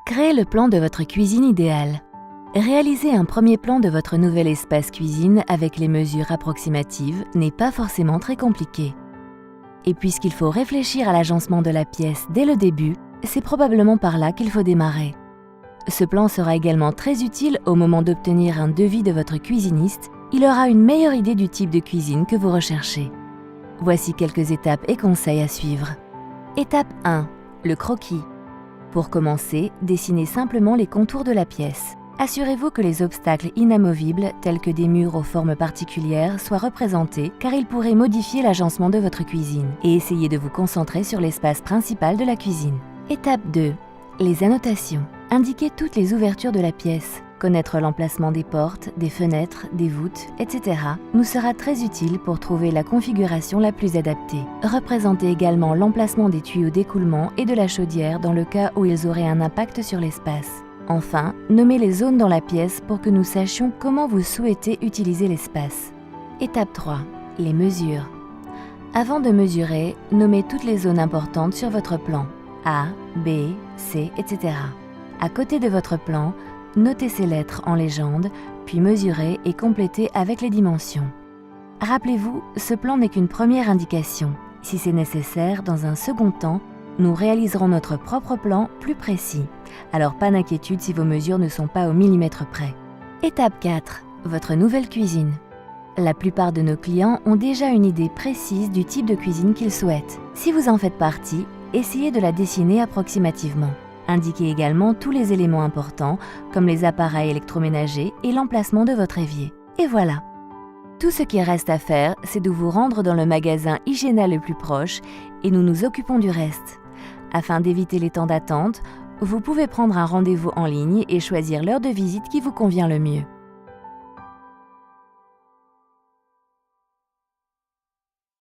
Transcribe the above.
Créez le plan de votre cuisine idéale. Réaliser un premier plan de votre nouvel espace cuisine avec les mesures approximatives n'est pas forcément très compliqué. Et puisqu'il faut réfléchir à l'agencement de la pièce dès le début, c'est probablement par là qu'il faut démarrer. Ce plan sera également très utile au moment d'obtenir un devis de votre cuisiniste. Il aura une meilleure idée du type de cuisine que vous recherchez. Voici quelques étapes et conseils à suivre. Étape 1. Le croquis. Pour commencer, dessinez simplement les contours de la pièce. Assurez-vous que les obstacles inamovibles, tels que des murs aux formes particulières, soient représentés car ils pourraient modifier l'agencement de votre cuisine. Et essayez de vous concentrer sur l'espace principal de la cuisine. Étape 2. Les annotations. Indiquez toutes les ouvertures de la pièce. Connaître l'emplacement des portes, des fenêtres, des voûtes, etc. nous sera très utile pour trouver la configuration la plus adaptée. Représentez également l'emplacement des tuyaux d'écoulement et de la chaudière dans le cas où ils auraient un impact sur l'espace. Enfin, nommez les zones dans la pièce pour que nous sachions comment vous souhaitez utiliser l'espace. Étape 3. Les mesures. Avant de mesurer, nommez toutes les zones importantes sur votre plan. A, B, C, etc. À côté de votre plan, notez ces lettres en légende, puis mesurez et complétez avec les dimensions. Rappelez-vous, ce plan n'est qu'une première indication. Si c'est nécessaire, dans un second temps, nous réaliserons notre propre plan plus précis. Alors pas d'inquiétude si vos mesures ne sont pas au millimètre près. Étape 4. Votre nouvelle cuisine. La plupart de nos clients ont déjà une idée précise du type de cuisine qu'ils souhaitent. Si vous en faites partie, essayez de la dessiner approximativement. Indiquez également tous les éléments importants, comme les appareils électroménagers et l'emplacement de votre évier. Et voilà! Tout ce qui reste à faire, c'est de vous rendre dans le magasin Igena le plus proche et nous nous occupons du reste. Afin d'éviter les temps d'attente, vous pouvez prendre un rendez-vous en ligne et choisir l'heure de visite qui vous convient le mieux.